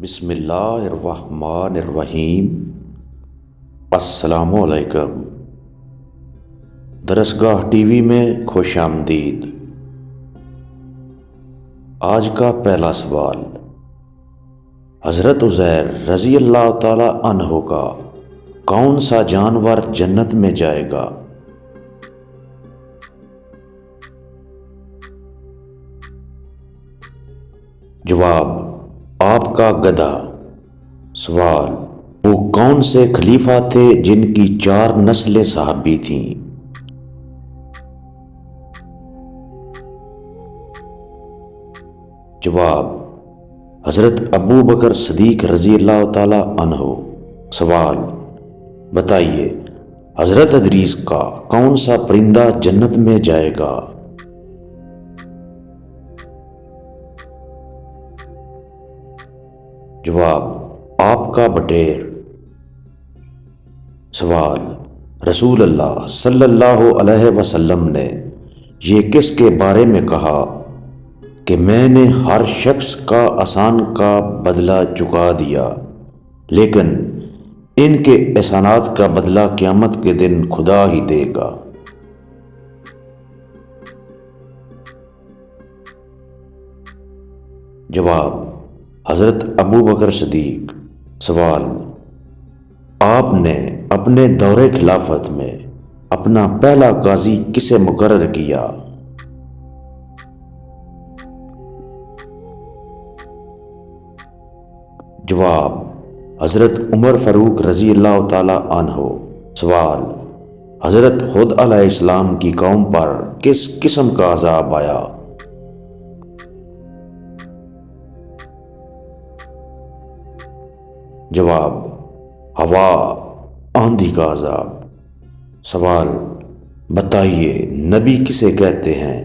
بسم اللہ الرحمن الرحیم۔ السلام علیکم۔ درسگاہ ٹی وی میں خوش آمدید۔ آج کا پہلا سوال، حضرت عزیر رضی اللہ تعالی عنہ کا کون سا جانور جنت میں جائے گا؟ جواب، آپ کا گدھا۔ سوال، وہ کون سے خلیفہ تھے جن کی 4 نسلیں صحابی تھیں؟ جواب، حضرت ابو بکر صدیق رضی اللہ تعالی عنہ۔ سوال، بتائیے حضرت ادریس کا کون سا پرندہ جنت میں جائے گا؟ جواب، آپ کا بٹیر۔ سوال، رسول اللہ صلی اللہ علیہ وسلم نے یہ کس کے بارے میں کہا کہ میں نے ہر شخص کا احسان کا بدلہ چکا دیا، لیکن ان کے احسانات کا بدلہ قیامت کے دن خدا ہی دے گا؟ جواب، حضرت ابو بکر صدیق۔ سوال، آپ نے اپنے دور خلافت میں اپنا پہلا قاضی کسے مقرر کیا؟ جواب، حضرت عمر فاروق رضی اللہ تعالی عنہ۔ سوال، حضرت ہود علیہ السلام کی قوم پر کس قسم کا عذاب آیا؟ جواب، ہوا آندھی کا عذاب۔ سوال، بتائیے نبی کسے کہتے ہیں؟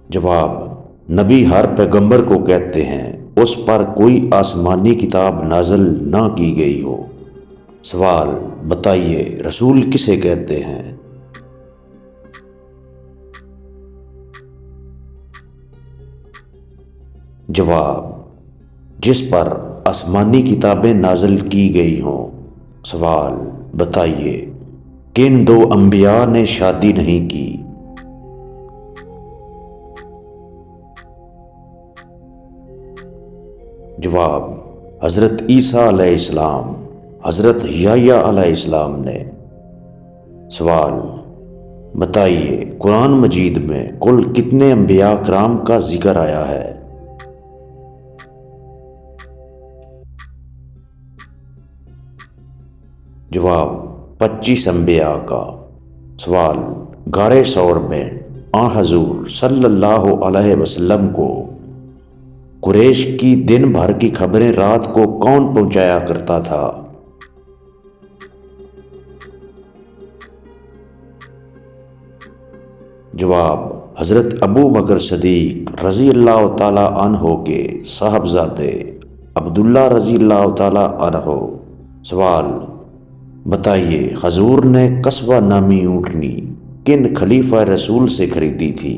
جواب، نبی ہر پیغمبر کو کہتے ہیں اس پر کوئی آسمانی کتاب نازل نہ کی گئی ہو۔ سوال، بتائیے رسول کسے کہتے ہیں؟ جواب، جس پر آسمانی کتابیں نازل کی گئی ہوں۔ سوال، بتائیے کن 2 انبیاء نے شادی نہیں کی؟ جواب، حضرت عیسیٰ علیہ السلام، حضرت یحییٰ علیہ السلام نے۔ سوال، بتائیے قرآن مجید میں کل کتنے انبیاء کرام کا ذکر آیا ہے؟ جواب، 25 انبیاء کا۔ سوال، غار ثور میں حضور صلی اللہ علیہ وسلم کو قریش کی دن بھر کی خبریں رات کو کون پہنچایا کرتا تھا؟ جواب، حضرت ابو بکر صدیق رضی اللہ تعالی عنہ کے صاحبزادے عبداللہ رضی اللہ تعالی عنہ۔ سوال، بتائیے حضور نے قصبہ نامی اونٹنی کن خلیفہ رسول سے خریدی تھی؟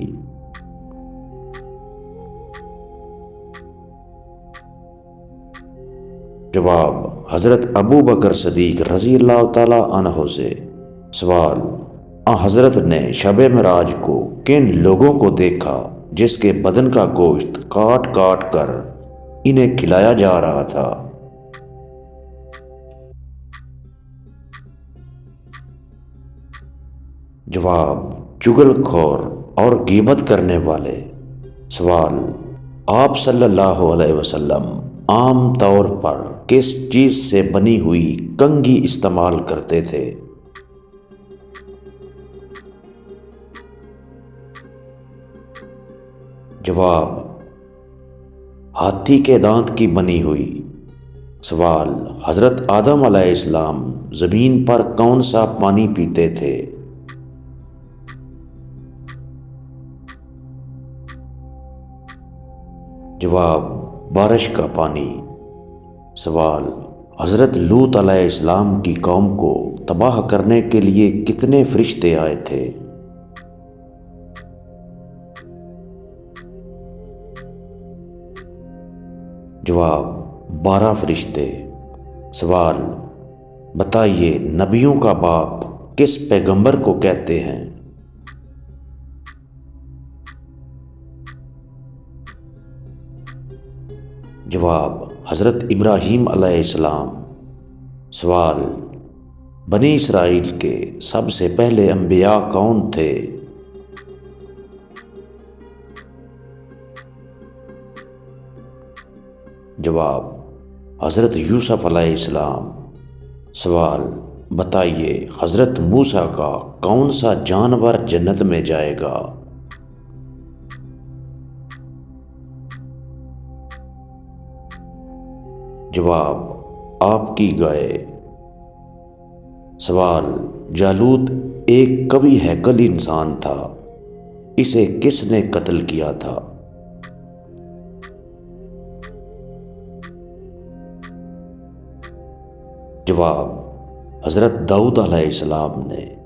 جواب، حضرت ابو بکر صدیق رضی اللہ تعالی عنہ سے۔ سوال، حضرت نے شب معراج کو کن لوگوں کو دیکھا جس کے بدن کا گوشت کاٹ کاٹ کر انہیں کھلایا جا رہا تھا؟ جواب، چغل خور اور غیبت کرنے والے۔ سوال، آپ صلی اللہ علیہ وسلم عام طور پر کس چیز سے بنی ہوئی کنگھی استعمال کرتے تھے؟ جواب، ہاتھی کے دانت کی بنی ہوئی۔ سوال، حضرت آدم علیہ السلام زمین پر کون سا پانی پیتے تھے؟ جواب، بارش کا پانی۔ سوال، حضرت لوط علیہ السلام کی قوم کو تباہ کرنے کے لیے کتنے فرشتے آئے تھے؟ جواب: 12 فرشتے۔ سوال: بتائیے نبیوں کا باپ کس پیغمبر کو کہتے ہیں؟ جواب: حضرت ابراہیم علیہ السلام۔ سوال: بنی اسرائیل کے سب سے پہلے انبیاء کون تھے؟ جواب: حضرت یوسف علیہ السلام۔ سوال: بتائیے حضرت موسیٰ کا کون سا جانور جنت میں جائے گا؟ جواب: آپ کی گائے۔ سوال: جالوت ایک قوی ہیکل انسان تھا، اسے کس نے قتل کیا تھا؟ جواب: حضرت داؤد علیہ السلام نے۔